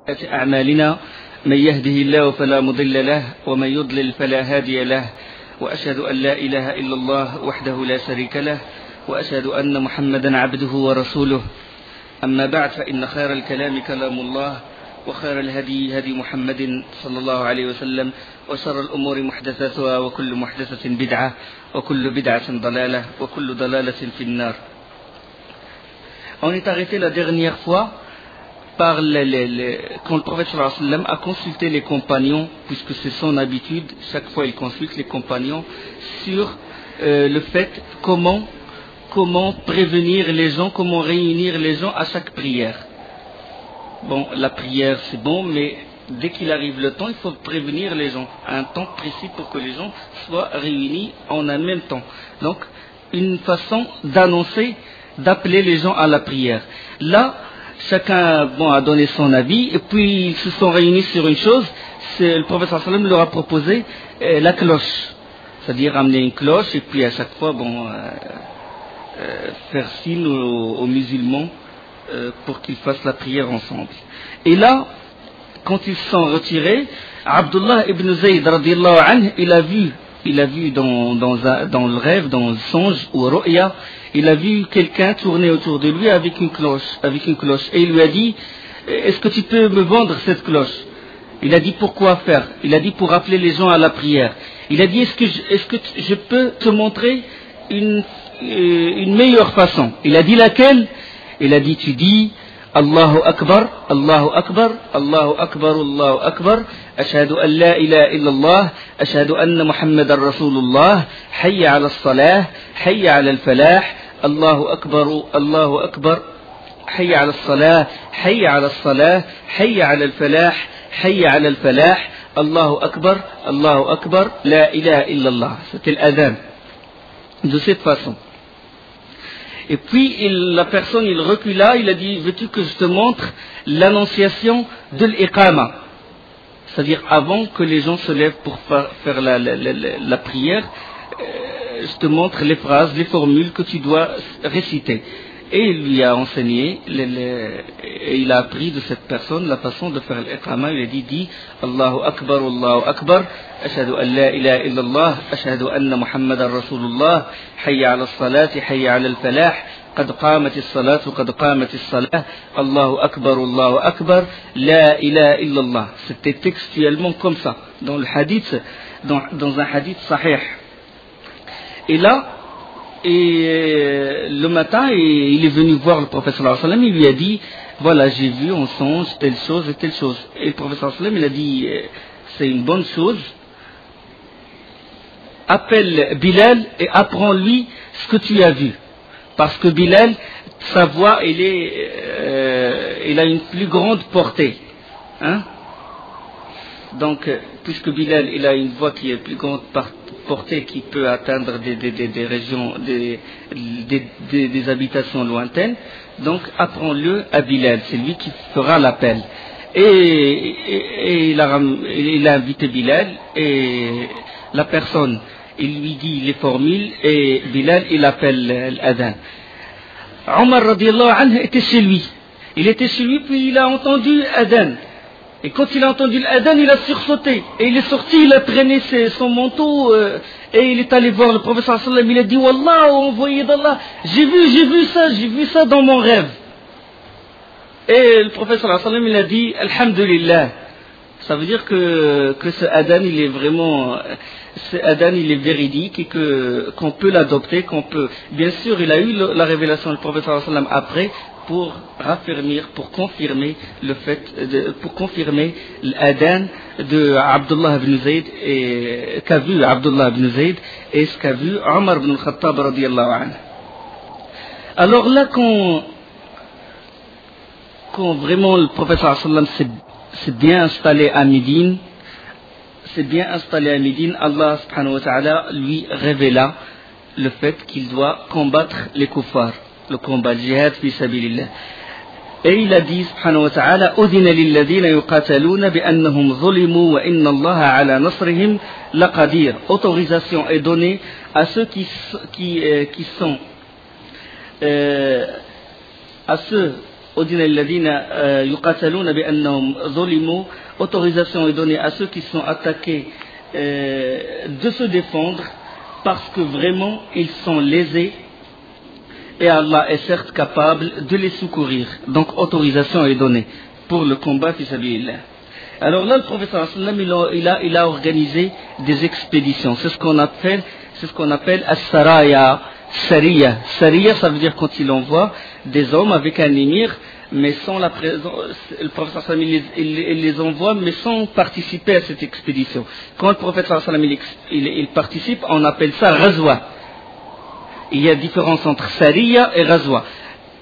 أعمالنا من يهده الله فلا مضل له ومن يضلل فلا هادي له وأشهد أن لا إله إلا الله وحده لا شريك له وأشهد أن محمدا عبده ورسوله أما بعد فإن خير الكلام كلام الله وخير الهدي هدي محمد صلى الله عليه وسلم وشر الأمور محدثاتها وكل محدثة بدعة وكل بدعة ضلالة وكل ضلالة في النار. On est arrêté la dernière fois par quand le prophète sallallahu alayhi wa sallam a consulté les compagnons, puisque c'est son habitude, chaque fois il consulte les compagnons sur le fait comment prévenir les gens, comment réunir les gens à chaque prière. Bon, la prière c'est bon, mais dès qu'il arrive le temps, il faut prévenir les gens à un temps précis pour que les gens soient réunis en un même temps. Donc, une façon d'annoncer, d'appeler les gens à la prière. Là, chacun a donné son avis, et puis ils se sont réunis sur une chose, le prophète sallallahu alayhi wa sallam leur a proposé la cloche, c'est-à-dire amener une cloche, et puis à chaque fois, faire signe aux musulmans pour qu'ils fassent la prière ensemble. Et là, quand ils se sont retirés, Abdullah ibn Zayd radiyallahu anhu, il a vu dans le rêve, dans le songe ou ru'ya, il a vu quelqu'un tourner autour de lui avec une cloche. Et il lui a dit, est-ce que tu peux me vendre cette cloche? Il a dit, pourquoi faire? Il a dit, pour appeler les gens à la prière. Il a dit, est-ce que je peux te montrer une meilleure façon? Il a dit, laquelle? Il a dit, tu dis, Allahu Akbar, Allahu Akbar, Allahu Akbar, Allahu Akbar, Ashhadu an la ilaha illallah, Ashhadu anna Muhammadan Rasulullah, Hayya ala as-salah, Hayya ala al-falah, Allahu Akbar, Allahu Akbar, Hayya ala as-salah, Hayya ala as-salah, Hayya ala al-falah, Hayya ala al-falah, Allahu Akbar, la ilaha illallah. C'était l'adhan. De cette façon. Et puis la personne, il recula, il a dit, veux-tu que je te montre l'annonciation de l'iqama, c'est-à-dire avant que les gens se lèvent pour faire la prière, je te montre les phrases, les formules que tu dois réciter. Et il lui a enseigné, et il a appris de cette personne la façon de faire l'iqama. Il a dit, dis Allahu Akbar, Ashhadu an la ilaha illallah, Ashhadu anna Muhammadan Rasulullah, Hayya ala as-salati, Hayya ala al-falah, Qad qamat as-salatu, Qad qamat as-salah, Allahu Akbar, la ilaha illallah. C'était textuellement comme ça, dans le hadith, dans un hadith sahih. Et là, le matin, il est venu voir le prophète sallallahu alayhi wa sallam, il lui a dit, voilà, j'ai vu en songe telle chose et telle chose. Et le prophète sallallahu alayhi wa sallam, il a dit, c'est une bonne chose, appelle Bilal et apprends-lui ce que tu as vu. Parce que Bilal, sa voix, il a une plus grande portée. Hein? Donc, puisque Bilal, il a une voix qui est plus grande portée, qui peut atteindre des régions, des habitations lointaines, donc apprends-le à Bilal, c'est lui qui fera l'appel. Et il a invité Bilal, et la personne, il lui dit les formules, et Bilal, il appelle l'adhan. Omar radiyallahu anhu était chez lui. Il était chez lui, puis il a entendu l'adhan. Et quand il a entendu l'adhan, il a sursauté. Et il est sorti, il a traîné son manteau, et il est allé voir le prophète sallallahu alayhi wa sallam. Il a dit, Wallah, envoyé d'Allah, j'ai vu ça dans mon rêve. Et le prophète sallallahu alayhi wa sallam, il a dit, Alhamdulillah. Ça veut dire que ce adhan, il est vraiment, ce adhan, il est véridique, et qu'on peut l'adopter, bien sûr, il a eu la révélation du prophète sallallahu alayhi wa sallam après, pour raffermir, pour confirmer le fait, pour confirmer l'adhan de Abdullah ibn Zayd, et qu'a vu Abdullah ibn Zayd, et ce qu'a vu Omar ibn al-Khattab radiyallahu anhu. Alors là, quand vraiment le prophète sallallahu alayhi wa sallam s'est bien installé à Médine, Allah subhanahu wa ta'ala lui révéla le fait qu'il doit combattre les kuffars, le combat, le jihad fi sabilillah. Et il a dit subhanahu wa ta'ala, udhina lilladhina yuqataluna bi annahum zulimu wa inna Allaha ala nasrihim laqadir. Autorisation est donnée à ceux qui sont à ceux autorisation est donnée à ceux qui sont attaqués de se défendre parce que vraiment ils sont lésés et Allah est certes capable de les secourir. Donc autorisation est donnée pour le combat fi sabilillah. Alors là, le prophète sallallahu alayhi wa sallam, il a organisé des expéditions. C'est ce qu'on appelle as-saraya. Sariya. Sariya, ça veut dire quand il envoie des hommes avec un émir, mais sans la présence, le prophète sallallahu alayhi wa sallam, il les envoie, mais sans participer à cette expédition. Quand le prophète sallallahu alayhi wa sallam, il participe, on appelle ça ghazwa. Il y a différence entre Sariya et ghazwa.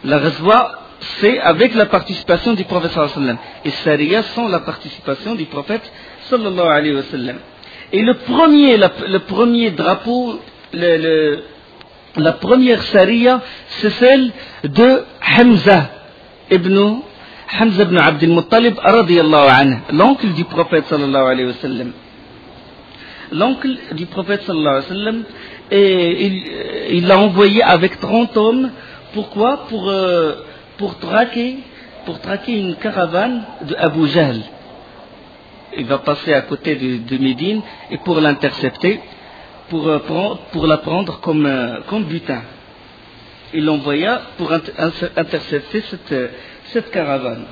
La ghazwa, c'est avec la participation du prophète sallallahu alayhi wa sallam. Et Sariya sans la participation du prophète sallallahu alayhi wa sallam. Et le premier drapeau, la première Sariya, c'est celle de Hamza ibn Abd al-Muttalib radiyallahu anhu, l'oncle du prophète sallallahu alayhi wa sallam. L'oncle du prophète sallallahu alayhi wa sallam, et il l'a envoyé avec 30 hommes. Pourquoi? Pour traquer une caravane de Abu Jahl. Il va passer à côté de Médine et pour l'intercepter, pour la prendre comme butin. Il l'envoya pour intercepter cette caravane.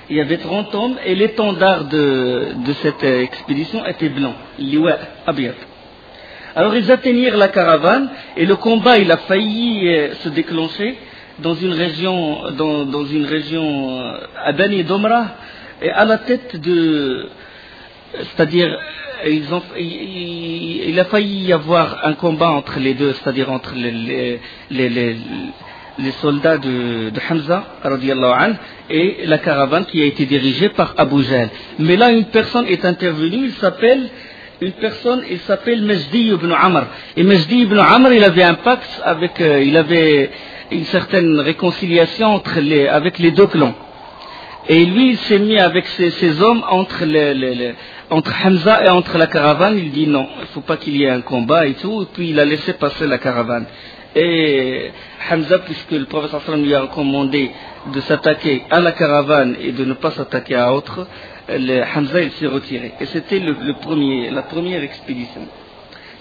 Il y avait 30 hommes et l'étendard de cette expédition était blanc, liwa abiyat. Alors ils atteignirent la caravane et le combat il a failli se déclencher dans une région à Bani Domra, et à la tête c'est-à-dire il a failli y avoir un combat entre les deux, c'est-à-dire entre les soldats de Hamza radiyallahu anhu et la caravane qui a été dirigée par Abu Jahl. Mais là une personne est intervenue, il s'appelle Majdi ibn Amr. Et Majdi ibn Amr, il avait un pacte il avait une certaine réconciliation avec les deux clans. Et lui, il s'est mis avec ses hommes entre Hamza et entre la caravane. Il dit non, il ne faut pas qu'il y ait un combat et tout. Et puis il a laissé passer la caravane. Et Hamza, puisque le prophète sallallahu alayhi wa sallam lui a recommandé de s'attaquer à la caravane et de ne pas s'attaquer à autre, Hamza il s'est retiré. Et c'était la première expédition.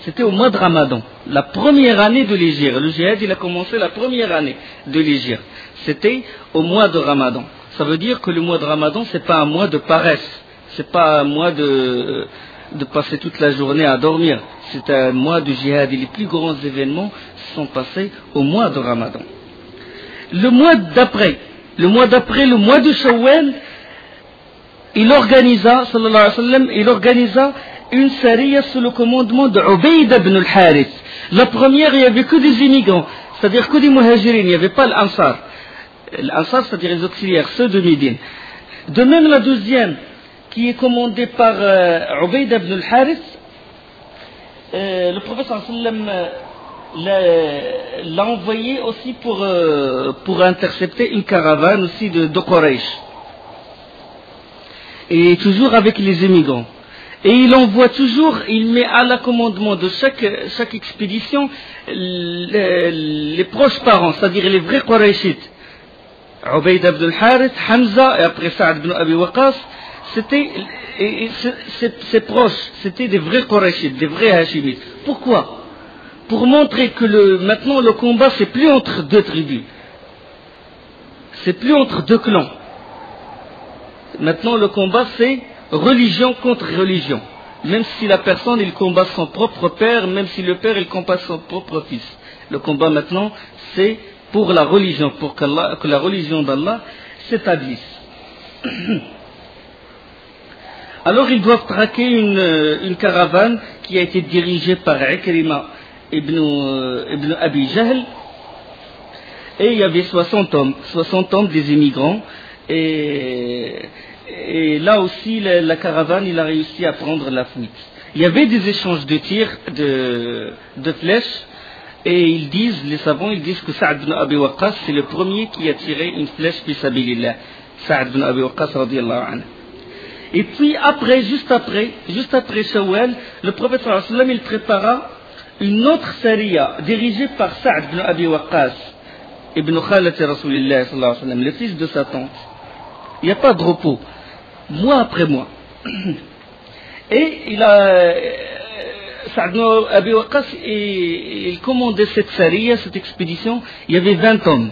C'était au mois de Ramadan, la première année de l'hégire. Le djihad il a commencé la première année de l'hégire. C'était au mois de Ramadan. Ça veut dire que le mois de Ramadan c'est pas un mois de paresse, c'est pas un mois de passer toute la journée à dormir. C'est un mois de djihad et les plus grands événements se sont passés au mois de Ramadan. Le mois d'après, le mois de Shawwal, il organisa, sallallahu alayhi wa sallam, une sariya sous le commandement de Ubayd ibn al-Harith. La première, il n'y avait que des immigrants, c'est-à-dire que des muhajirin, il n'y avait pas l'Ansar. L'Ansar, c'est-à-dire les auxiliaires, ceux de Médine. De même, la deuxième, qui est commandée par Ubayd ibn al-Harith, le prophète sallallahu alayhi wa sallam l'a envoyé aussi pour intercepter une caravane aussi de Quraysh. Et toujours avec les immigrants. Et il envoie toujours, il met à l'accommodement de chaque expédition les proches parents, c'est-à-dire les vrais Qurayshites. Ubayd ibn al-Harith, Hamza et après Sa'd ibn Abi Waqqas, ses proches, c'était des vrais Qurayshites, des vrais Hashimites. Pourquoi? Pour montrer que maintenant le combat c'est plus entre deux tribus, c'est plus entre deux clans. Maintenant le combat c'est religion contre religion. Même si la personne il combat son propre père, même si le père il combat son propre fils. Le combat maintenant c'est pour la religion, pour que la religion d'Allah s'établisse. Alors ils doivent traquer une caravane qui a été dirigée par Ikrima ibn Abi Jahl, et il y avait 60 hommes des immigrants, et là aussi la caravane il a réussi à prendre la fuite. Il y avait des échanges de tirs de flèches, et les savants disent que Sa'd ibn Abi Waqqas c'est le premier qui a tiré une flèche fi sabilillah, Sa'd ibn Abi Waqqas radiyallahu anhu. Et puis juste après Shawwal, le prophète sallallahu alayhi wa sallam il prépara une autre sariya dirigée par Sa'd ibn Abi Waqqas. ibn Khalati Rasulillah sallallahu alayhi wa sallam, le fils de sa tante. Il n'y a pas de repos, mois après mois. Et il a Saad ibn Abi Waqqas, il commandait cette sariya, cette expédition. Il y avait 20 hommes,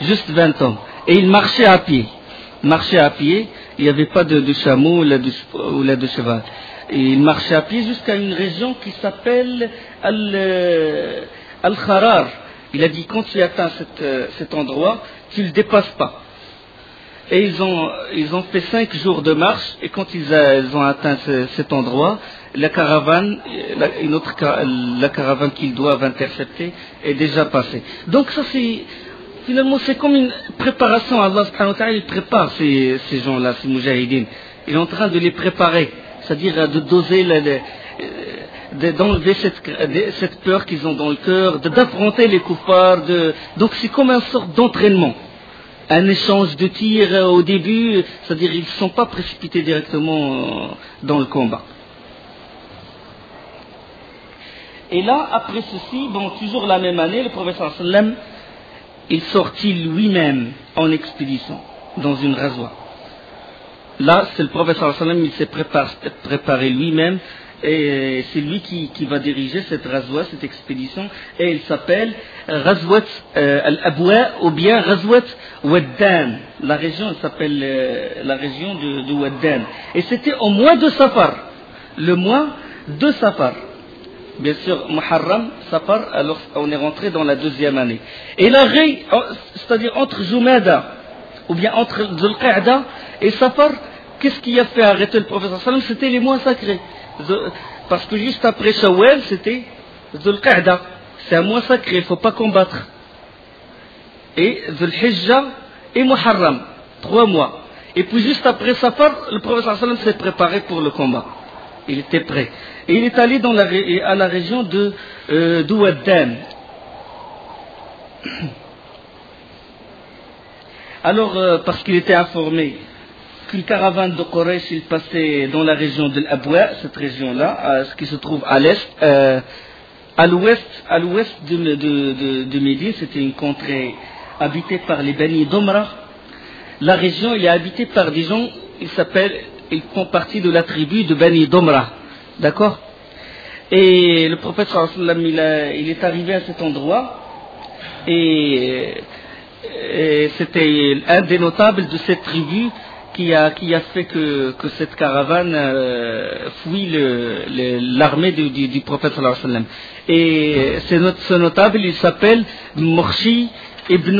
juste 20 hommes, et il marchait à pied. Il n'y avait pas de chameau ou de cheval. Et il marchait à pied jusqu'à une région qui s'appelle Al-Kharar. Il a dit, quand tu atteins cet endroit, tu ne le dépasses pas. Et ils ont fait 5 jours de marche, et quand ils ont atteint cet endroit, la caravane qu'ils doivent intercepter est déjà passée. Donc ça finalement c'est comme une préparation. Allah subhanahu wa ta'ala, il prépare ces gens-là, ces mujahidines. Il est en train de les préparer, c'est-à-dire de doser d'enlever cette peur qu'ils ont dans le cœur, d'affronter les kuffars. Donc c'est comme une sorte d'entraînement. Un échange de tirs au début, c'est-à-dire ils ne sont pas précipités directement dans le combat. Et là, après ceci, toujours la même année, le prophète sallallahu alayhi wa sallam, il sortit lui-même en expédition, dans une razwa. Là, c'est le prophète sallallahu alayhi wa sallam, il s'est préparé lui-même, et c'est lui qui va diriger cette razwa, cette expédition, et il s'appelle Razwat al-Abwa, ou bien Razwat Waddan. La région, elle s'appelle la région de Waddan. Et c'était au mois de Safar, le mois de Safar. Bien sûr, Muharram, Safar, alors on est rentré dans la 2e année. Et c'est-à-dire entre Jumada, ou bien entre Dhul Qa'da et Safar, qu'est-ce qui a fait arrêter le prophète sallallahu alayhi wa sallam? C'était les mois sacrés. Parce que juste après Shawwal, c'était Dhul Qa'da. C'est un mois sacré, il ne faut pas combattre. Et Dhul Hijjah et Muharram, 3 mois. Et puis juste après Safar, le prophète sallallahu alayhi wa sallam s'est préparé pour le combat. Il était prêt. Et il est allé à la région de Waddan. Alors, parce qu'il était informé qu'une caravane de Quraysh, il passait dans la région de l'Abwa, cette région-là, ce qui se trouve à l'est, à l'ouest de Médine. C'était une contrée habitée par les Bani Domra. La région, elle est habitée par des gens, ils font partie de la tribu de Bani Domra. D'accord? Et le prophète sallallahu alayhi wa sallam, il est arrivé à cet endroit, et c'était un des notables de cette tribu qui a fait que cette caravane fuit l'armée du prophète sallallahu alayhi wa sallam. Et ce notable, il s'appelle Murshi ibn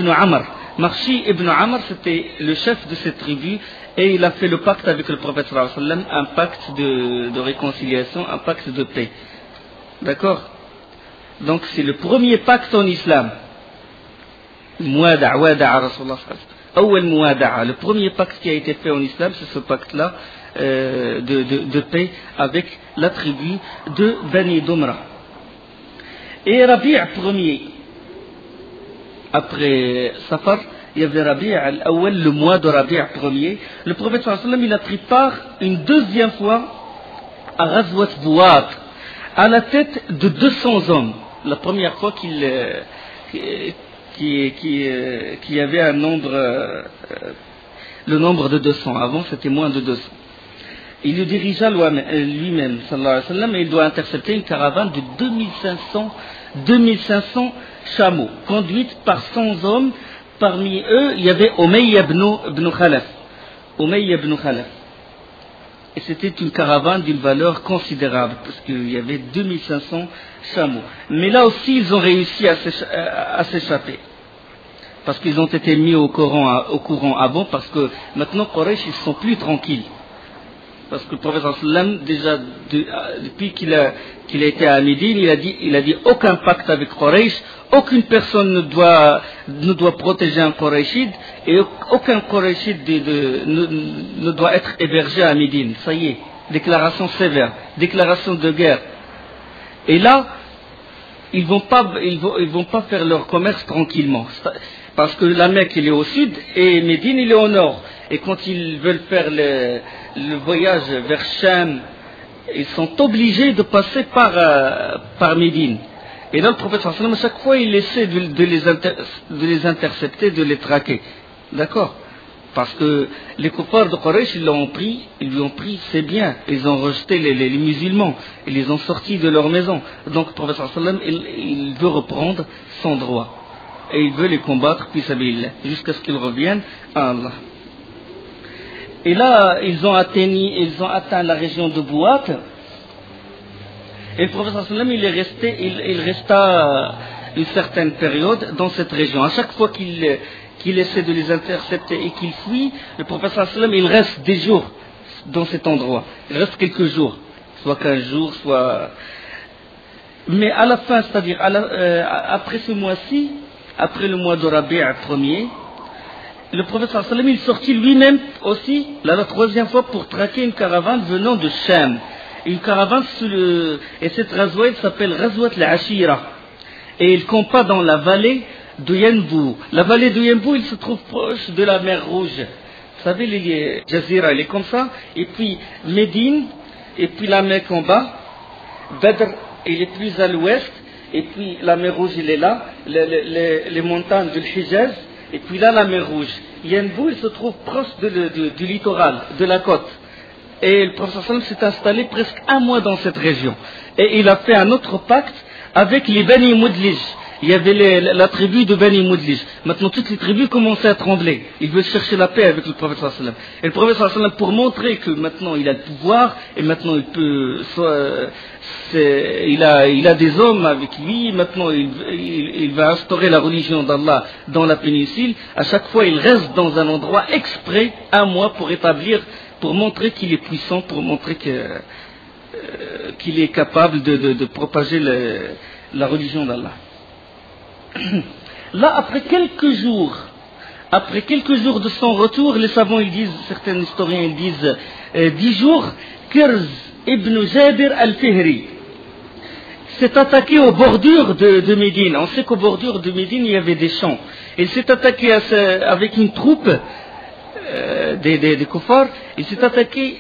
Amr. Murshi ibn Amr, c'était le chef de cette tribu, et il a fait le pacte avec le prophète sallallahu alayhi wa sallam, un pacte de réconciliation, un pacte de paix. D'accord? Donc c'est le premier pacte en islam. Wada'a Rasulullah sallallahu alayhi wa sallam. Le premier pacte qui a été fait en islam, c'est ce pacte-là de paix avec la tribu de Bani Domra. Et Rabi' premier, après Safar, il y avait Rabi' al-Awwal, le mois de Rabi' premier. Le prophète sallallahu alayhi wa sallam, il a pris part une 2e fois à Ghazwat Buwat, à la tête de 200 hommes. La première fois qu'il y avait un nombre, le nombre de 200. Avant, c'était moins de 200. Il le dirigea lui-même, sallallahu alayhi wa sallam, et il doit intercepter une caravane de 2500 chameaux, conduite par 100 hommes. Parmi eux, il y avait Umayya ibn Khalaf. Et c'était une caravane d'une valeur considérable, parce qu'il y avait 2500 chameaux. Mais là aussi, ils ont réussi à s'échapper. Parce qu'ils ont été mis au courant avant, parce que maintenant, Quraysh, ils ne sont plus tranquilles. Parce que le prophète sallam, déjà, depuis qu'il a été à Médine, il a dit aucun pacte avec Quraysh, aucune personne ne doit protéger un Qurayshide, et aucun Qurayshide ne doit être hébergé à Médine. Ça y est, déclaration sévère, déclaration de guerre. Et là, ils vont pas faire leur commerce tranquillement. Parce que la Mecque, il est au sud, et Médine, il est au nord. Et quand ils veulent faire le voyage vers Cham, ils sont obligés de passer par Médine. Et là, le prophète sallallahu alayhi wa sallam, à chaque fois, il essaie de les intercepter, de les traquer. D'accord? Parce que les kuffars de Quraysh, ils lui ont pris ses biens. Ils ont rejeté les musulmans. Ils les ont sortis de leur maison. Donc, le prophète sallallahu alayhi wa sallam, il veut reprendre son droit. Et il veut les combattre, puis sabilillah, jusqu'à ce qu'ils reviennent à Allah. Et là, ils ont atteint la région de Bouat. Et le prophète sallallahu alayhi wa sallam, il resta une certaine période dans cette région. À chaque fois qu'il essaie de les intercepter et qu'il fuit, le prophète sallallahu alayhi wa sallam, il reste des jours dans cet endroit. Il reste quelques jours, soit 15 jours, soit... Mais à la fin, c'est-à-dire après ce mois-ci, après le mois de Rabi' premier, le prophète sallallahu alayhi wa sallam, il sortit lui-même aussi, la troisième fois, pour traquer une caravane venant de Sham. Une caravane et cette razwa, elle s'appelle Razwat al-Ashira. Et il combat dans la vallée de Yanbu. La vallée de Yanbu, il se trouve proche de la mer Rouge. Vous savez, les Jazira, elle est comme ça. Et puis Médine, et puis la Mecque en bas. Badr, il est plus à l'ouest. Et puis la mer Rouge, il est là. Les montagnes du Hijaz. Et puis là, la mer Rouge. Yanbu, il se trouve proche du littoral, de la côte. Et le prophète sallallahu alayhi wa sallam s'est installé presque un mois dans cette région. Et il a fait un autre pacte avec les Bani Mudlij. Il y avait la tribu de Bani Mudlij. Maintenant, toutes les tribus commençaient à trembler. Ils veulent chercher la paix avec le prophète sallallahu alayhi wa sallam. Et le prophète sallallahu alayhi wa sallam, pour montrer que maintenant il a le pouvoir, et maintenant il peut, il a des hommes avec lui, maintenant il va instaurer la religion d'Allah dans la péninsule. À chaque fois, il reste dans un endroit exprès, un mois, pour montrer qu'il est puissant, pour montrer qu'il est capable de propager la religion d'Allah. Là, après quelques jours de son retour, les savants, ils disent, certains historiens, ils disent 10 jours, Kirz ibn Jabir al-Fihri s'est attaqué aux bordures de Médine. On sait qu'aux bordures de Médine, il y avait des champs. Il s'est attaqué avec une troupe des kuffars. Il s'est attaqué,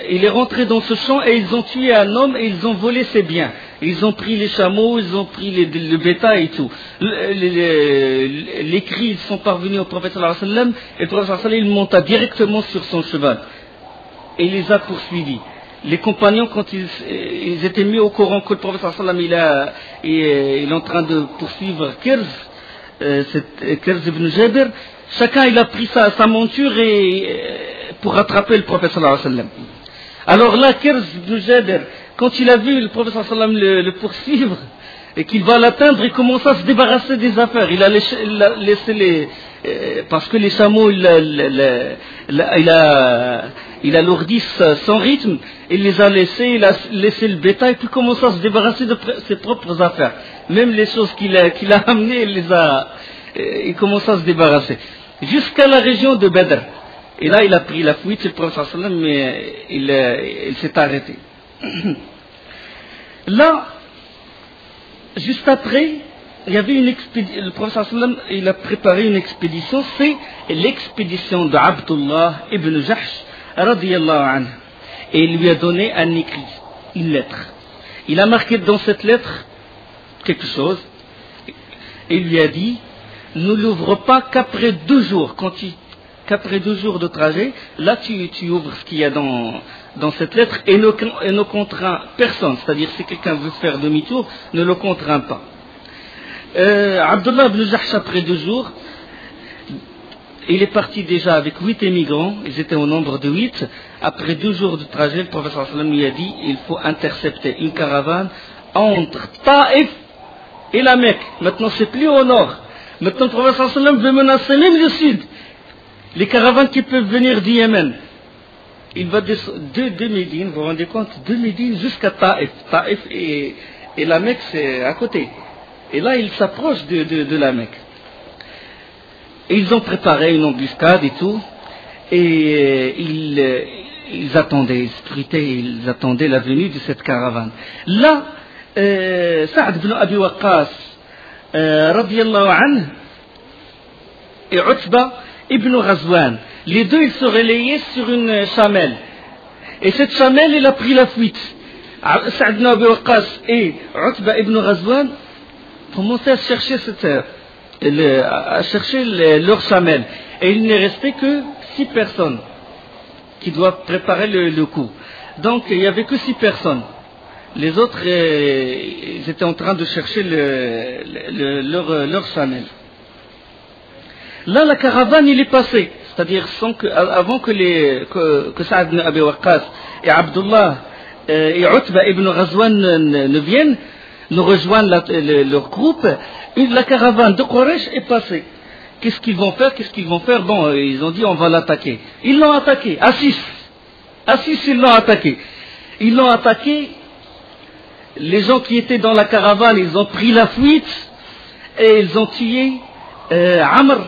il est rentré dans ce champ et ils ont tué un homme et ils ont volé ses biens. Ils ont pris les chameaux, ils ont pris le bétail et tout. Les cris, ils sont parvenus au prophète sallallahu alayhi wa sallam, et le prophète sallallahu alayhi wa sallam, il monta directement sur son cheval et il les a poursuivis. Les compagnons, quand ils étaient mis au courant que le prophète sallallahu alayhi wa sallam il est en train de poursuivre Kirz ibn Jabir, chacun il a pris sa monture pour rattraper le prophète sallallahu alayhi wa sallam. Alors là, Kirz ibn Jabir, quand il a vu le prophète sallallahu alayhi wa sallam le poursuivre et qu'il va l'atteindre, il commence à se débarrasser des affaires. Il a laissé parce que les chameaux, il alourdit son rythme, il les a laissés, il a laissé le bétail, puis commence à se débarrasser de ses propres affaires. Même les choses qu'il a amenées, il commence à se débarrasser. Jusqu'à la région de Badr. Et là, il a pris la fuite, le prophète sallallahu alayhi wa sallam, mais il s'est arrêté. Là, juste après, il y avait une expédition, le prophète sallallahu alayhi wa sallam, il a préparé une expédition, c'est l'expédition de Abdullah ibn Jahsh, radiyallahu anhu. Et il lui a donné un écrit, une lettre. Il a marqué dans cette lettre quelque chose, et il lui a dit, ne l'ouvre pas qu'après 2 jours, qu'après 2 jours de trajet, là tu ouvres ce qu'il y a dans cette lettre et ne contraint personne. C'est-à-dire, si quelqu'un veut faire demi-tour, ne le contraint pas. Abdullah ibn Jahsh, après 2 jours, il est parti déjà avec 8 émigrants, ils étaient au nombre de 8. Après 2 jours de trajet, le prophète sallallahu alayhi wa sallam lui a dit, il faut intercepter une caravane entre Taïf et la Mecque. Maintenant, c'est plus au nord. Maintenant, le prophète sallallahu alayhi wa sallam veut menacer même le sud. Les caravanes qui peuvent venir du Yémen. Il va de Médine, vous vous rendez compte, de Médine jusqu'à Taïf. Taïf et la Mecque, c'est à côté. Et là, il s'approche de la Mecque. Et ils ont préparé une embuscade et tout. Et ils attendaient, ils scrutaient, ils attendaient la venue de cette caravane. Là, Sa'd ibn Abi Waqqas, radiyallahu anhu, et Utba ibn Ghazwan, les deux, ils se relayaient sur une chamelle. Et cette chamelle, elle a pris la fuite. Sa'd ibn Abi Waqqas et Utba ibn Ghazwan, commençaient à chercher à chercher leur chamelle. Et il n'est resté que 6 personnes qui doivent préparer le coup. Donc il n'y avait que 6 personnes. Les autres, ils étaient en train de chercher leur chamelle. Là, la caravane, il est passé. C'est-à-dire avant que Saad ibn Abi Waqqas et Abdullah et Utba ibn Ghazwan ne viennent, nous rejoignent leur groupe, la caravane de Quraysh est passée. Qu'est-ce qu'ils vont faire? Bon, ils ont dit on va l'attaquer. Ils l'ont attaqué, à 6. À 6, ils l'ont attaqué. Ils l'ont attaqué. Les gens qui étaient dans la caravane, ils ont pris la fuite et ils ont tué Amr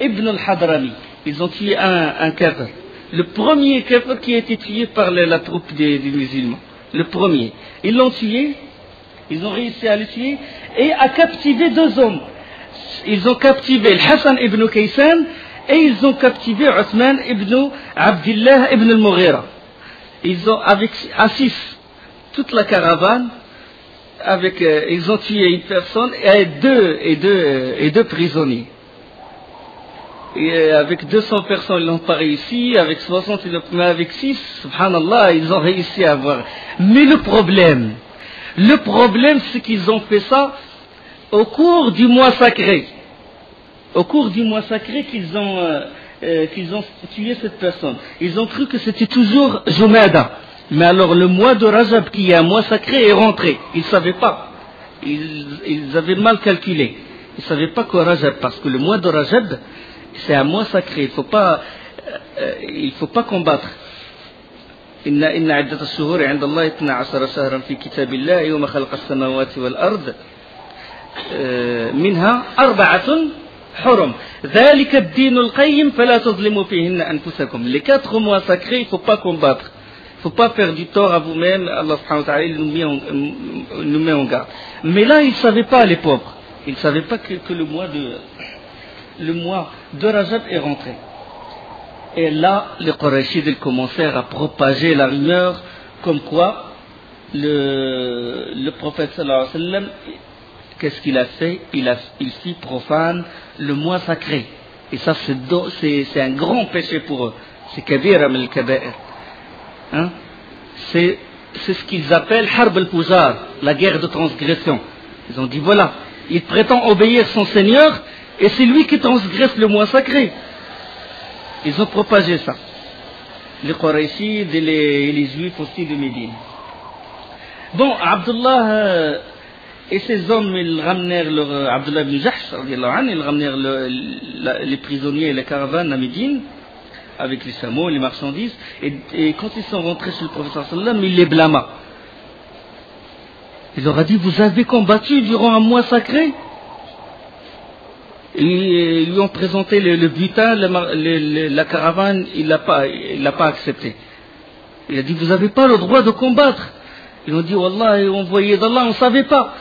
ibn al-Hadrami. Ils ont tué un kafir. Le premier kafir qui a été tué par la troupe des musulmans. Le premier. Ils l'ont tué, ils ont réussi à le tuer et à captiver 2 hommes. Ils ont captivé Hassan ibn Kaysan et ils ont captivé Othman ibn Abdillah ibn al-Mughira. Ils ont, avec 6, toute la caravane, ils ont tué une personne et deux prisonniers. Et avec 200 personnes, ils n'ont pas réussi. Avec 60, mais avec 6, subhanallah, ils ont réussi à avoir. Mais le problème, c'est qu'ils ont fait ça au cours du mois sacré. Au cours du mois sacré qu'ils ont tué cette personne. Ils ont cru que c'était toujours Jumada. Mais alors le mois de Rajab, qui est un mois sacré, est rentré. Ils ne savaient pas. Ils avaient mal calculé. Ils ne savaient pas que Rajab, parce que le mois de Rajab, c'est un mois sacré. Il faut pas combattre. إن عدة الشهور عند الله 12 شهرا في كتاب الله يوم خلق السماوات والأرض منها 4 حرم ذلك الدين القيم فلا تظلموا فيهن أنفسكم. Les 4 mois sacrés, il ne faut pas combattre. Il ne faut pas faire du tort à vous-même. Allah subhanahu wa ta'ala nous met en garde. Mais là, ils ne savaient pas, les pauvres. Ils ne savaient pas que le mois de Rajab est rentré. Et là, les Qurayshides commencèrent à propager la rumeur comme quoi le prophète sallallahu alayhi wa sallam, qu'est-ce qu'il a fait? Il fit profane le mois sacré. Et ça, c'est un grand péché pour eux. C'est kabira min al-kaba'ir. Hein? C'est ce qu'ils appellent Harb al-Fujar, la guerre de transgression. Ils ont dit voilà, il prétend obéir son Seigneur et c'est lui qui transgresse le mois sacré. Ils ont propagé ça. Les Qurayshides et les Juifs aussi de Médine. Bon, Abdullah et ses hommes, ils ramenèrent Abdullah ibn Jahsh, ils ramenèrent les prisonniers et les caravanes à Médine, avec les chameaux, les marchandises, et quand ils sont rentrés chez le prophète sallallahu alayhi wa sallam, il les blâma. Il leur a dit, vous avez combattu durant un mois sacré? Ils lui ont présenté le butin, la caravane, il l'a pas accepté. Il a dit, vous n'avez pas le droit de combattre. Ils ont dit, Wallah, envoyé d'Allah, on ne savait pas.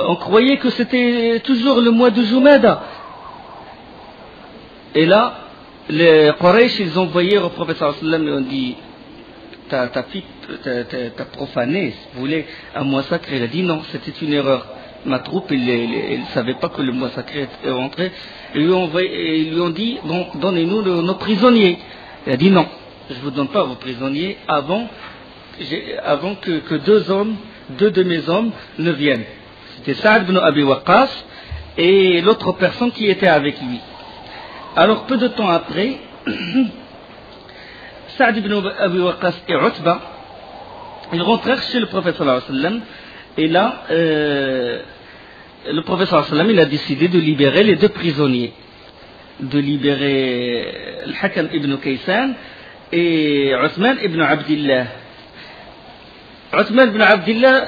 On croyait que c'était toujours le mois de Jumada. Et là, les Quraysh, ils ont envoyé au prophète sallallahu alayhi wa sallam, ils ont dit, t'as profané, si vous voulez, un mois sacré. Il a dit, non, c'était une erreur. Ma troupe, ils ne savaient pas que le mois sacré est rentré. Ils lui ont dit, bon, donnez-nous nos prisonniers. Il a dit, non, je ne vous donne pas vos prisonniers avant que 2 de mes hommes ne viennent. C'était Saad ibn Abi Waqqas et l'autre personne qui était avec lui. Alors, peu de temps après, Saad ibn Abi Waqqas et Utba, ils rentrèrent chez le prophète sallallahu alayhi wa sallam. Et là, le prophète sallallahu alayhi wa sallam, il a décidé de libérer les 2 prisonniers. De libérer Al-Hakam ibn Kaysan et Othman ibn Abdillah. Othman ibn Abdillah,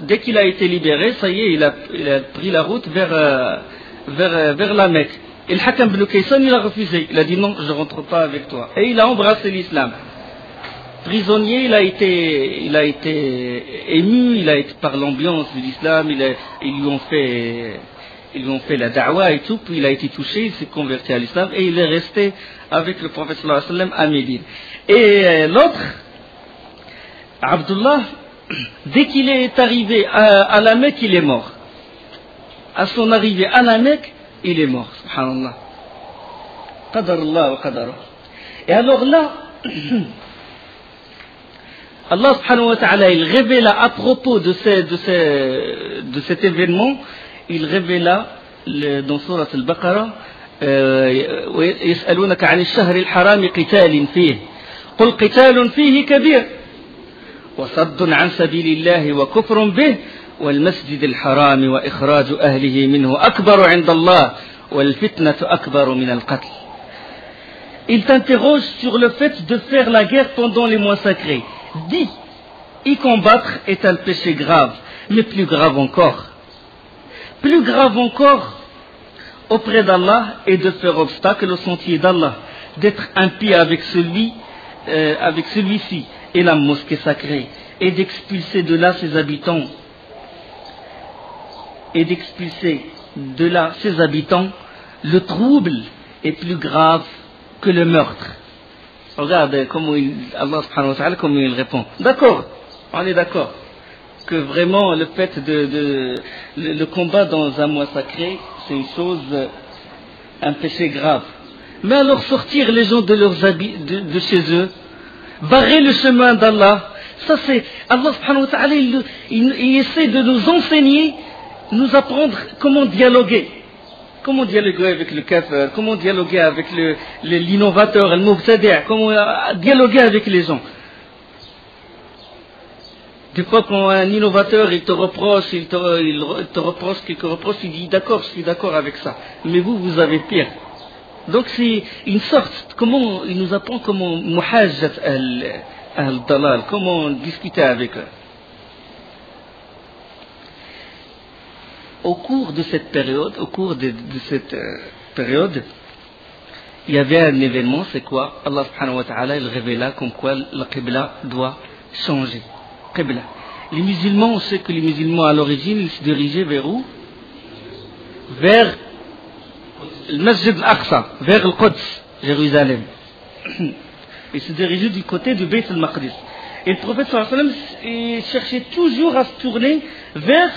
dès qu'il a été libéré, ça y est, il a pris la route vers la Mecque. Et Al-Hakam ibn Kaysan, il a refusé. Il a dit non, je ne rentre pas avec toi. Et il a embrassé l'islam. Prisonnier, il a été ému, par l'ambiance de l'islam, ils lui ont fait la da'wa et tout, puis il a été touché, il s'est converti à l'islam et il est resté avec le prophète sallallahu alayhi wa sallam à Médine. Et l'autre, Abdullah, dès qu'il est arrivé à la Mecque, il est mort. À son arrivée à la Mecque, il est mort. Subhanallah. Qadarullah wa qadaruh. Et alors là, Allah subhanahu wa ta'ala, il révéla à propos de cet événement, il révéla dans Surat al-Baqarah, يسألونك عن الشهر الحرام قتال فيه قل قتال فيه كبير وصد عن سبيل الله وكفر به والمسجد الحرام وإخراج أهله منه أكبر عند الله والفتنة أكبر من القتل. Il t'interroge sur le fait de faire la guerre pendant les mois sacrés. Dis, y combattre est un péché grave, mais plus grave encore. Plus grave encore auprès d'Allah est de faire obstacle au sentier d'Allah, d'être impie avec celui-ci et la mosquée sacrée, et d'expulser de là ses habitants. Le trouble est plus grave que le meurtre. Regarde comment Allah subhanahu wa ta'ala, comment il répond. D'accord, on est d'accord que vraiment le fait le combat dans un mois sacré, c'est une chose, un péché grave. Mais alors sortir les gens de leurs habits, de chez eux, barrer le chemin d'Allah, ça c'est Allah subhanahu wa ta'ala, il essaie de nous enseigner, nous apprendre comment dialoguer. Comment dialoguer avec le kafir, comment dialoguer avec l'innovateur, le mubtadi', comment dialoguer avec les gens. Des fois, quand un innovateur, il te reproche quelque reproche, il dit d'accord, je suis d'accord avec ça. Mais vous avez pire. Donc c'est une sorte, comment il nous apprend comment muhajjat al-dalal, comment discuter avec eux. Au cours de cette période, il y avait un événement, c'est quoi? Allah subhanahu wa ta'ala, il révéla comme quoi la qibla doit changer. Qibla. Les musulmans, on sait que les musulmans à l'origine, ils se dirigeaient vers où? Vers le Masjid al-Aqsa, vers le Quds, Jérusalem. Ils se dirigeaient du côté du Bayt al-Maqdis. Et le prophète sallallahu alayhi wa sallam, il cherchait toujours à se tourner vers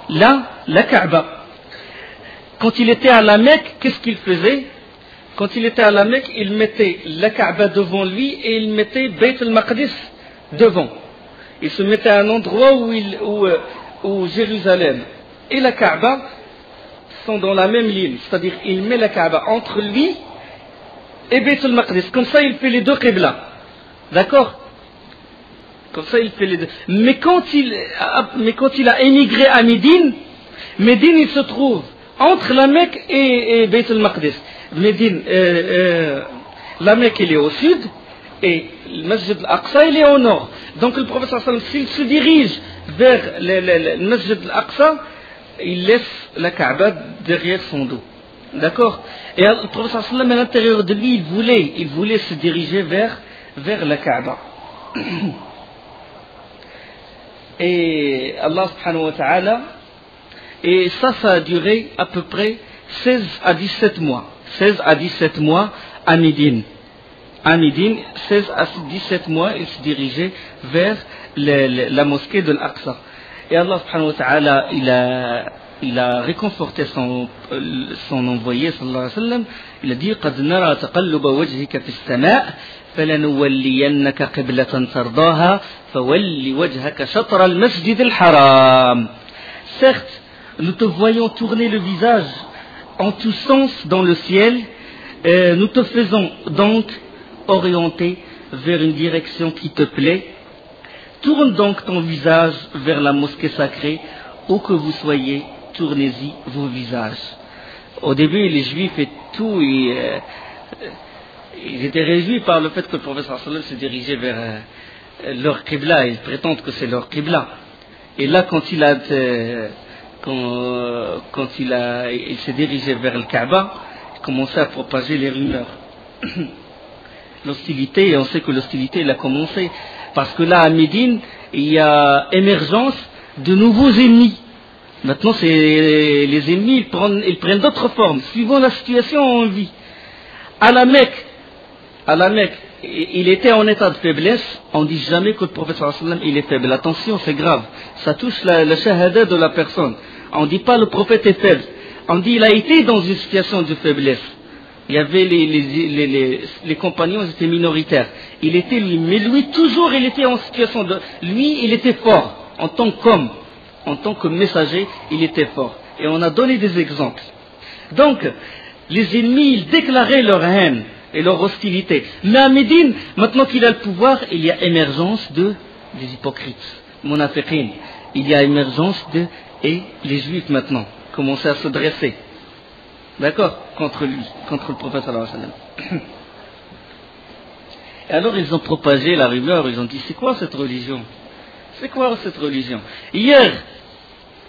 la Kaaba. Quand il était à la Mecque, qu'est-ce qu'il faisait? Quand il était à la Mecque, il mettait la Kaaba devant lui et il mettait Bayt al-Maqdis devant. Il se mettait à un endroit où Jérusalem et la Kaaba sont dans la même ligne. C'est-à-dire, il met la Kaaba entre lui et Bayt al-Maqdis. Comme ça, il fait les deux qibla. D'accord? Comme ça, il fait les deux. Mais quand il a émigré à Médine, il se trouve entre la Mecque et Bayt al-Maqdis. La Mecque, il est au sud, et le Masjid al-Aqsa, il est au nord. Donc le prophète sallallahu alayhi wa sallam, s'il se dirige vers le Masjid al-Aqsa, il laisse la Kaaba derrière son dos. D'accord? Et le prophète sallallahu alayhi wa sallam, à l'intérieur de lui, il voulait se diriger vers la Kaaba. Et Allah subhanahu wa ta'ala, et ça a duré à peu près 16 à 17 mois. 16 à 17 mois à Médine. À Médine, 16 à 17 mois, il se dirigeait vers la mosquée de l'Aqsa. Et Allah subhanahu wa ta'ala, il a réconforté son envoyé, sallallahu alayhi wa sallam. Il a dit, قَدْ نَرَى تَقَلُّبَ وَجْهِكَ فِي السَّمَاءِ فَلَنُوَلِّيَنَّكَ قِبْلَةً تَرْضَاهَا فَوَلِّ وَجْهَكَ شَطْرَ الْمَسْجِدِ الْحَرَامِ. Certes, nous te voyons tourner le visage en tous sens dans le ciel, nous te faisons donc orienter vers une direction qui te plaît. Tourne donc ton visage vers la mosquée sacrée, où que vous soyez, tournez-y vos visages. Au début, les Juifs et tout, ils étaient réjouis par le fait que le prophète sallallahu alayhi wa sallam se dirigeait vers leur qibla. Ils prétendent que c'est leur qibla. Et là, quand il s'est dirigé vers le Kaaba, il commençait à propager les rumeurs. L'hostilité, et on sait que l'hostilité, elle a commencé. Parce que là, à Médine, il y a émergence de nouveaux ennemis. Maintenant, les ennemis, ils prennent d'autres formes, suivant la situation où on vit. À la Mecque, il était en état de faiblesse, on ne dit jamais que le prophète sallallahu alayhi wa sallam il est faible. Attention, c'est grave. Ça touche la shahada de la personne. On ne dit pas le prophète est faible. On dit il a été dans une situation de faiblesse. Il y avait les compagnons, ils étaient minoritaires. Il était lui, mais lui toujours il était en situation de... Lui il était fort, en tant qu'homme, en tant que messager, il était fort. Et on a donné des exemples. Donc, les ennemis, ils déclaraient leur haine et leur hostilité. Mais à Médine, maintenant qu'il a le pouvoir, il y a émergence des hypocrites, munafiqin. Il y a émergence et les juifs maintenant commençaient à se dresser. D'accord? Contre lui, contre le prophète sallallahu alayhi wa sallam. Et alors ils ont propagé la rumeur, ils ont dit c'est quoi cette religion? C'est quoi cette religion? Hier,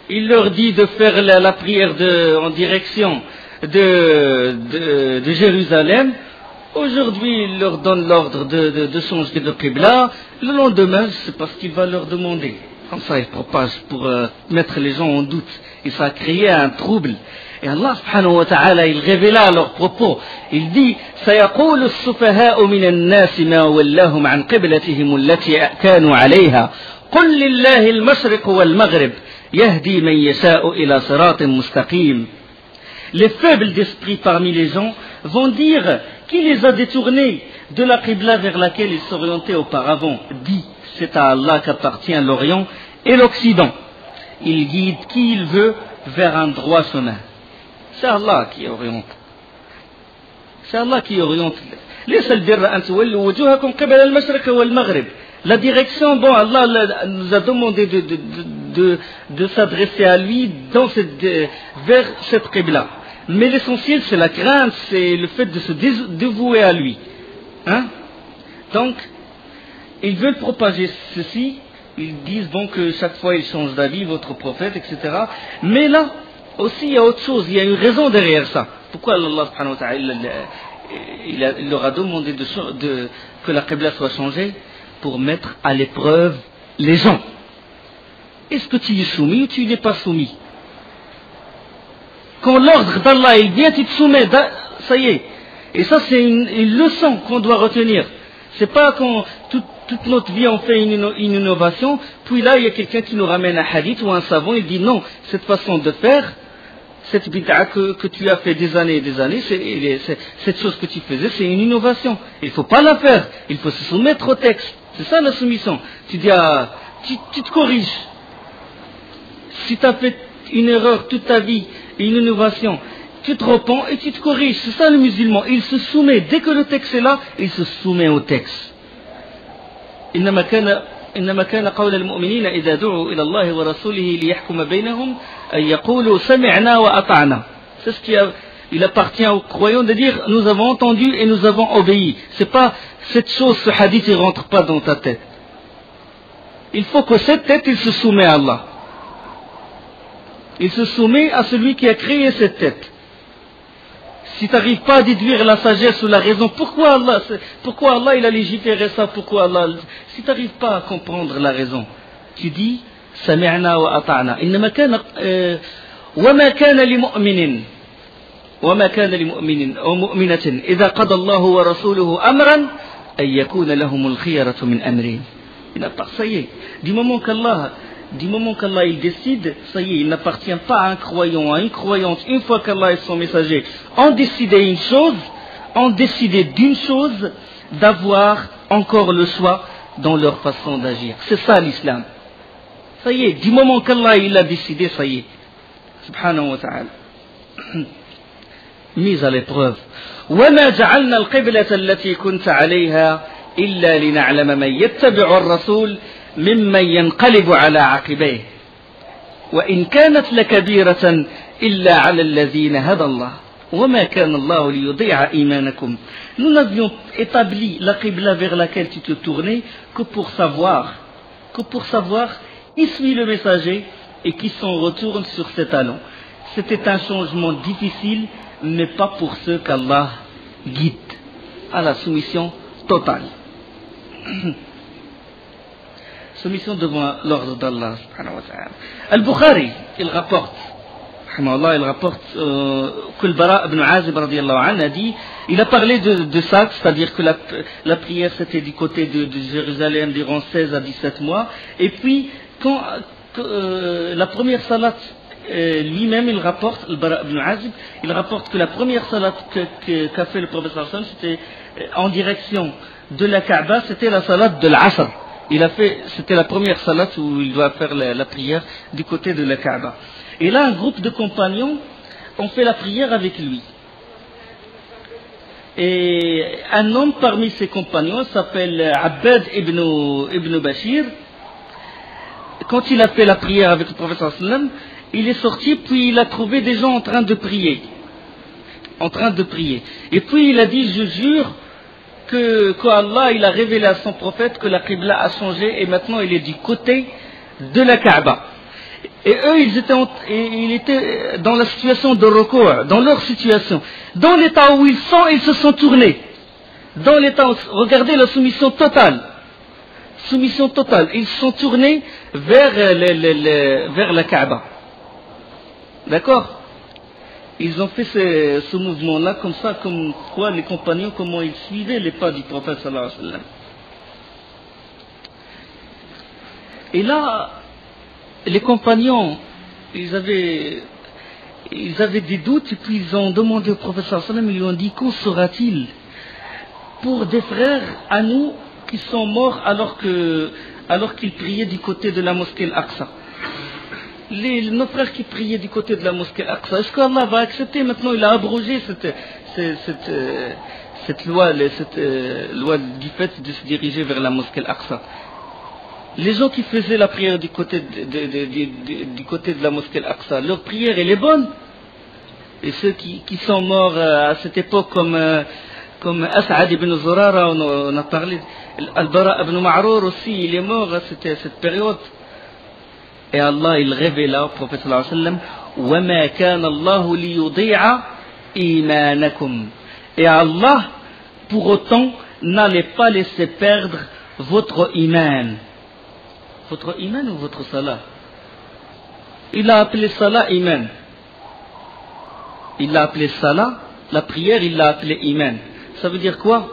il leur dit de faire la prière en direction de Jérusalem. Aujourd'hui, il leur donne l'ordre de changer de qibla. Le lendemain, je ne sais pas ce qu'il va leur demander. Comme ça, il propage pour mettre les gens en doute. Et ça a créé un trouble. Et Allah subhanahu wa ta'ala, il révéla leurs propos. Il dit, سيقول السفهاء من الناس ما ولاهم عن قبلتهم التي كانوا عليها قل لله المشرق والمغرب يهدي من يشاء إلى صراط مستقيم. Les faibles d'esprit parmi les gens vont dire qui les a détournés de la qibla vers laquelle ils s'orientaient auparavant. Dit, c'est à Allah qu'appartient l'Orient et l'Occident. Il guide qui il veut vers un droit chemin. C'est Allah qui oriente. C'est Allah qui oriente. La direction, bon, Allah nous a demandé de s'adresser à lui vers cette qibla. Mais l'essentiel, c'est la crainte, c'est le fait de se dévouer à lui. Hein? Donc, ils veulent propager ceci. Ils disent bon que chaque fois il change d'avis, votre prophète, etc. Mais là, aussi il y a autre chose, il y a une raison derrière ça. Pourquoi Allah subhanahu wa ta'ala il leur a demandé que la qibla soit changée? Pour mettre à l'épreuve les gens. Est-ce que tu y es soumis ou tu n'y es pas soumis? Quand l'ordre d'Allah il vient, tu te soumets, ça y est. Et ça c'est une leçon qu'on doit retenir. C'est pas quand toute notre vie on fait une innovation, puis là il y a quelqu'un qui nous ramène un hadith ou un savant, il dit non, cette façon de faire, cette bid'a que tu as fait des années et des années, cette chose que tu faisais, c'est une innovation. Il ne faut pas la faire, il faut se soumettre au texte. C'est ça la soumission. Tu dis, tu te corriges. Si tu as fait une erreur toute ta vie, une innovation, tu te repens et tu te corriges. C'est ça le musulman. Il se soumet. Dès que le texte est là, il se soumet au texte. إنما كان قول المؤمنين إذا دعوا إلى الله ورسوله ليحكم بينهم أن يقولوا سمعنا وأطعنا. C'est ce il appartient aux croyants de dire nous avons entendu et nous avons obéi. C'est pas cette chose, ce hadith, il rentre pas dans ta tête. Il faut que cette tête, il se soumet à Allah. Il se soumet à celui qui a créé cette tête. Si tu n'arrives pas à déduire la sagesse ou la raison, pourquoi Allah il a légiféré ça, pourquoi Allah... Si tu n'arrives pas à comprendre la raison, tu dis سمعنا وأطعنا إنما كان وما كان لمؤمن أو مؤمنة إذا قضى الله ورسوله أمرا أن يكون لهم الخيرة من أمرهم. Ça y est, du moment qu'Allah il décide, ça y est, il n'appartient pas à un croyant, à une croyante, une fois qu'Allah et son messager ont décidé d'une chose, d'avoir encore le choix dans leur façon d'agir. C'est ça l'islam. Ça y est, du moment qu'Allah il a décidé, ça y est. Subhanahu wa ta'ala. Mise à l'épreuve. وَمَا جَعَلْنَا الْقِبْلَةَ الَّتِي كُنْتَ عَلَيْهَا إِلَّا لِنَعْلَمَ مَنْ يَتَّبِعُ الرَّسُولَ ممن ينقلب على عقبيه وإن كانت لكبيرة إلا على الذين هدى الله وما كان الله ليضيع إيمانكم. Nous n'avions établi la qibla vers laquelle tu te tournais que pour savoir qui suit le messager et qui s'en retourne sur ses talons. C'était un changement difficile, mais pas pour ceux qu'Allah guide à la soumission totale. Soumission devant l'ordre d'Allah subhanahu wa ta'ala. Al-Bukhari, il rapporte il rapporte que le Bara ibn Azib a dit, il a parlé de ça, c'est-à-dire que la prière c'était du côté de Jérusalem durant 16 à 17 mois, et puis quand la première salat, lui-même il rapporte, le Bara ibn Azib, il rapporte que la première salat qu'a fait le prophète sallallahu alayhi wa sallam, c'était en direction de la Kaaba, c'était la salat de l'Asr. C'était la première salat où il doit faire la prière du côté de la Kaaba. Et là, un groupe de compagnons ont fait la prière avec lui. Et un homme parmi ses compagnons s'appelle Abbad ibn Bashir. Quand il a fait la prière avec le prophète sallallahu alayhi wa sallam, il est sorti, puis il a trouvé des gens en train de prier. Et puis il a dit, je jure qu'Allah il a révélé à son prophète que la Qibla a changé et maintenant il est du côté de la Kaaba. Et eux, ils étaient dans la situation de recours, dans leur situation. Dans l'état où ils sont, ils se sont tournés. Dans l'état où, regardez la soumission totale. Soumission totale. Ils se sont tournés vers la Kaaba. D'accord? Ils ont fait ce mouvement-là comme ça, comme quoi les compagnons, comment ils suivaient les pas du prophète sallallahu alayhi wa sallam. Et là, les compagnons, ils avaient des doutes, et puis ils ont demandé au prophète sallallahu alayhi wa sallam, ils lui ont dit, qu'en sera-t-il pour des frères à nous qui sont morts alors qu'ils priaient du côté de la mosquée Al-Aqsa? Nos frères qui priaient du côté de la mosquée Al-Aqsa, est-ce qu'Allah va accepter? Maintenant il a abrogé cette loi du fait de se diriger vers la mosquée Al-Aqsa. Les gens qui faisaient la prière du côté de la mosquée Al-Aqsa, leur prière elle est bonne. Et ceux qui sont morts à cette époque comme As'ad ibn Zurara, on a parlé, Al-Bara ibn Ma'rur aussi, il est mort à cette période. Et Allah il révéla au prophète sallallahu alayhi wa sallam, وَمَا كَانَ اللَّهُ لِيُضِيعَ إِيمَانَكُمْ. Et Allah, pour autant, n'allait pas laisser perdre votre iman. Votre iman ou votre salat? Il a appelé salat iman. Il l'a appelé salat, la prière, il l'a appelé iman. Ça veut dire quoi?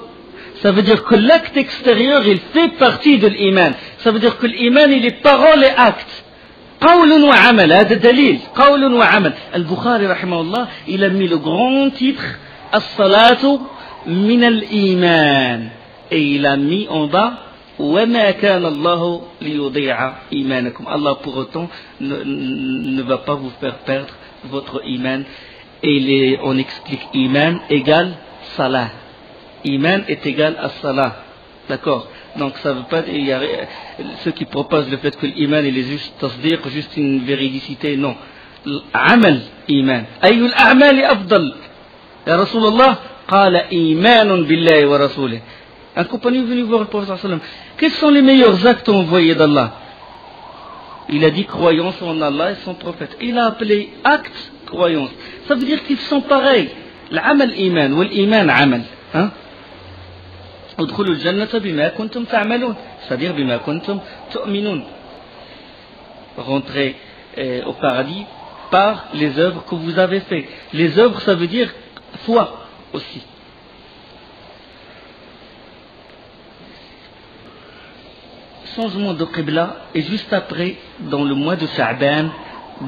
Ça veut dire que l'acte extérieur, il fait partie de l'iman. Ça veut dire que l'iman, il est parole et acte. قول وعمل, هذا دليل. قول وعمل. البخاري رحمه الله, il a mis le grand titre الصلاة من الإيمان. Et il a mis en bas وما كان الله ليضيع إيمانكم. Allah pour autant ne va pas vous faire perdre votre iman. Et on explique iman égale salah. Iman est égal à salah. D'accord? Donc ça veut pas dire, ceux qui proposent le fait que l'iman il est juste tasdir, juste une véridicité, non. Amal iman. أي الأعمال أفضل يا رسول الله؟ قال إيمان بالله ورسوله. Un compagnon est venu voir le prophète sallallahu alayhi wa sallam. Quels sont les meilleurs actes envoyés d'Allah? Il a dit croyance en Allah et son prophète. Il a appelé acte croyance. Ça veut dire qu'ils sont pareils. L'amal iman ou l'iman amal. Hein? ادخلوا الجنة بما كنتم تعملون, c'est-à-dire بما كنتم تؤمنون. Rentrez au paradis par les œuvres que vous avez faites. Les œuvres, ça veut dire foi aussi. Changement de Qibla, et juste après, dans le mois de Sha'ban,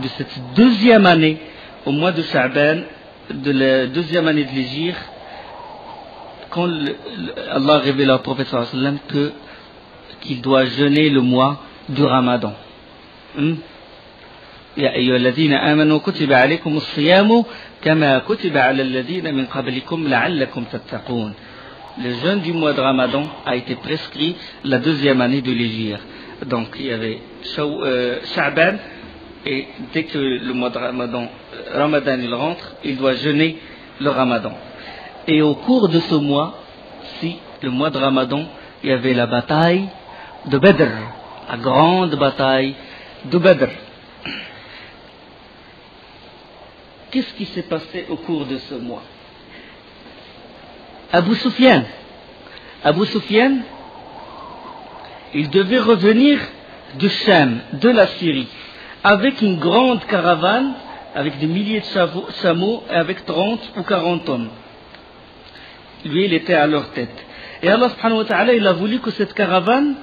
de cette deuxième année, au mois de Sha'ban, de la deuxième année de l'Hégire, quand Allah révèle au prophète sallallahu alayhi wa sallam qu'il doit jeûner le mois du Ramadan. يا أيها الذين آمنوا كتب عليكم الصيام كما كتب على الذين من قبلكم لعلكم تتقون. Le jeûne du mois de Ramadan a été prescrit la deuxième année de l'Hégire. Donc il y avait Sha'ban, et dès que le mois de Ramadan il rentre, il doit jeûner le Ramadan. Et au cours de ce mois-ci, le mois de Ramadan, il y avait la bataille de Badr, la grande bataille de Badr. Qu'est-ce qui s'est passé au cours de ce mois? Abu Sufyan, il devait revenir du Sham, de la Syrie, avec une grande caravane avec des milliers de chameaux et avec 30 ou 40 hommes. Lui, il était à leur tête. Et Allah subhanahu wa ta'ala, il a voulu que cette caravane,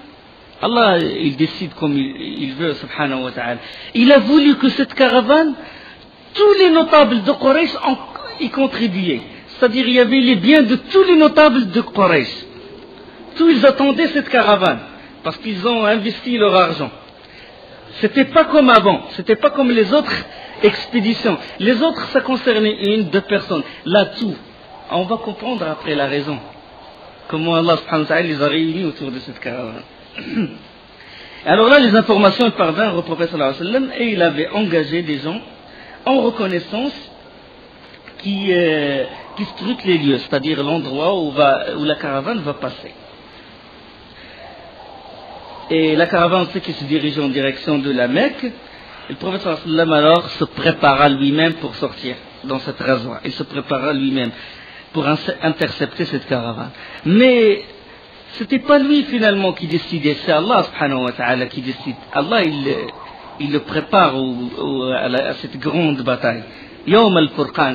Allah, il décide comme il veut, subhanahu wa ta'ala. Il a voulu que cette caravane, tous les notables de Quraysh y contribuaient. C'est-à-dire, il y avait les biens de tous les notables de Quraysh. Tous ils attendaient cette caravane, parce qu'ils ont investi leur argent. C'était pas comme avant, c'était pas comme les autres expéditions. Les autres, ça concernait une, deux personnes. Là, tout. On va comprendre après la raison. Comment Allah subhanahu wa ta'ala les a réunis autour de cette caravane. Alors là, les informations parvinrent au prophète sallallahu alayhi wa sallam et il avait engagé des gens en reconnaissance qui scrutent les lieux, c'est-à-dire l'endroit où la caravane va passer. Et la caravane, c'est qui se dirigeait en direction de la Mecque. Et le prophète sallallahu alayhi wa sallam alors se prépara lui-même pour sortir dans cette rasoir. Il se prépara lui-même pour intercepter cette caravane. Mais ce n'était pas lui finalement qui décidait, c'est Allah subhanahu wa ta'ala qui décide. Allah, il le prépare à cette grande bataille. Yawm al-Furqan,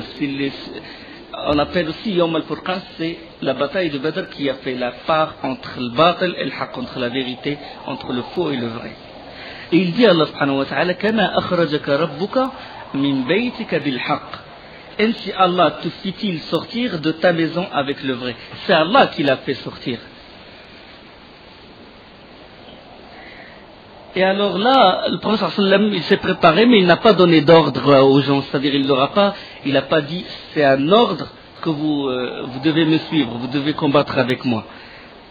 on appelle aussi Yawm al-Furqan, c'est la bataille de Badr qui a fait la part entre le batil et le haqq, entre la vérité, entre le faux et le vrai. Et il dit Allah subhanahu wa ta'ala, Kama akhrajaka rabbuka min baytika bil haqq. Ainsi Allah te fit-il sortir de ta maison avec le vrai. C'est Allah qui l'a fait sortir. Et alors là, le prophète sallallahu alayhi wa sallam, il s'est préparé, mais il n'a pas donné d'ordre aux gens. C'est-à-dire, il n'a pas dit, c'est un ordre que vous devez me suivre, vous devez combattre avec moi.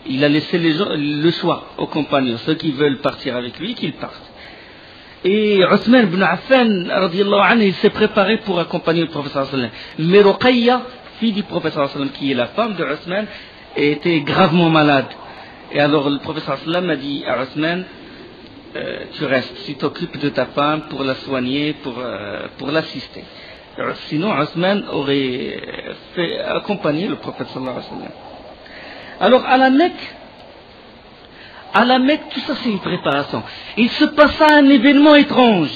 Il a laissé les gens, le choix aux compagnons, ceux qui veulent partir avec lui, qu'ils partent. Et Othman ibn Affan, radiyallahu anhu, il s'est préparé pour accompagner le prophète sallallahu alayhi wa sallam. Mais Ruqayya, fille du prophète sallallahu alayhi wa sallam, qui est la femme de Othman, était gravement malade. Et alors le prophète sallallahu alayhi wa sallam a dit à Othman, tu restes, tu t'occupes de ta femme pour la soigner, pour l'assister. Sinon, Othman aurait accompagné le prophète sallallahu alayhi wa sallam. Alors à la Mecque, tout ça c'est une préparation. Il se passa un événement étrange.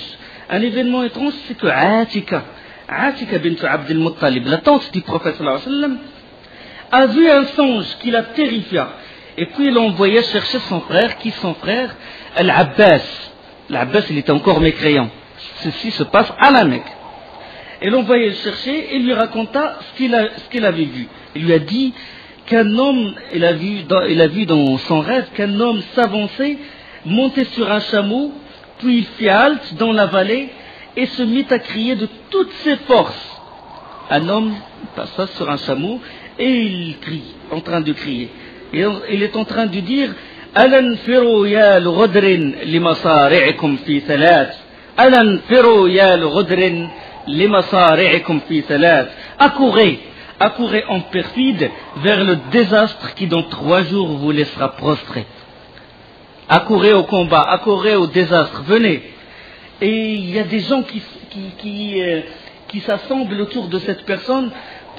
Un événement étrange, c'est que Atika bint Abd al-Muttalib, la tante du prophète sallallahu alayhi wa sallam, a vu un songe qui la terrifia. Et puis il envoya chercher son frère, Al-Abbas. L'Abbas, il était encore mécréant. Ceci se passe à la Mecque. Et l'envoya le chercher et lui raconta ce qu'il avait vu. Il lui a dit qu'un homme, il a vu dans son rêve qu'un homme s'avançait, montait sur un chameau, puis il fit halte dans la vallée et se mit à crier de toutes ses forces. Un homme passa sur un chameau et il crie, en train de crier. Et il est en train de dire ألا انفروا يا لغدر لمصارعكم في ثلاث ألا انفروا يا لغدر لمصارعكم في ثلاث accourez en perfide vers le désastre qui dans 3 jours vous laissera prostrés. Accourez au combat, accourez au désastre, venez. Et il y a des gens qui s'assemblent autour de cette personne,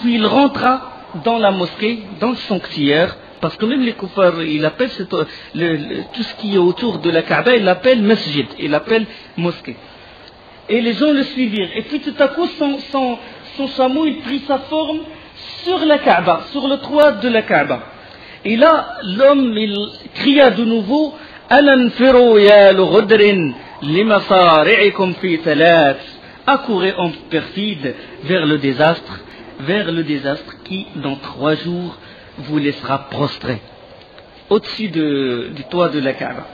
puis il rentra dans la mosquée, dans le sanctuaire, parce que même les kuffars, ils appellent tout ce qui est autour de la Kaaba, ils l'appellent masjid, ils l'appellent mosquée. Et les gens le suivirent. Et puis tout à coup, son chameau, il prit sa forme sur la Kaaba, sur le toit de la Kaaba. Et là, l'homme, il cria de nouveau, Alanfiru ya l'ghudrin limasari'ikum fi thalath. Accourez en perfide vers le désastre qui, dans 3 jours, vous laissera prostré au-dessus du toit de la Kaaba.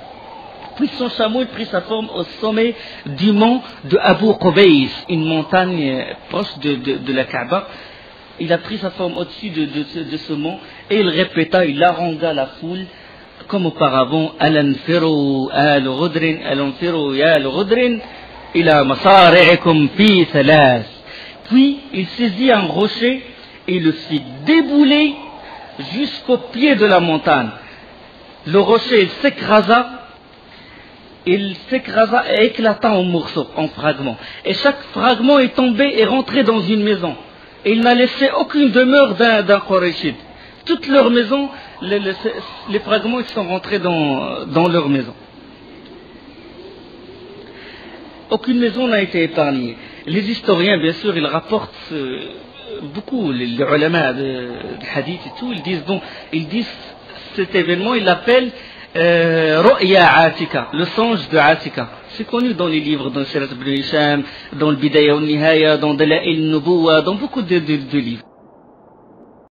Puis son chameau il prit sa forme au sommet du mont de Abu Qubays, une montagne proche de la Kaaba. Il a pris sa forme au-dessus de ce mont et il répéta, il harangua la foule comme auparavant, Alanfiru al-Ghudrin, Alanfiru ya al-Ghudrin ila masari'ikum fi thalath. Puis il saisit un rocher et le fit débouler jusqu'au pied de la montagne. Le rocher s'écrasa et éclata en morceaux, en fragments. Et chaque fragment est tombé et rentré dans une maison. Et il n'a laissé aucune demeure d'un Qurayshide. Toute leur maison, les fragments ils sont rentrés dans leur maison. Aucune maison n'a été épargnée. Les historiens, bien sûr, ils rapportent beaucoup, les ulama de hadith et tout, ils disent cet événement, ils l'appellent Ru'ya Atika, le songe de Atika. C'est connu dans les livres, dans Sirat ibn Hisham, dans le Bidaya wa Nihaya, dans Dala'il Nubuwa, dans beaucoup de livres.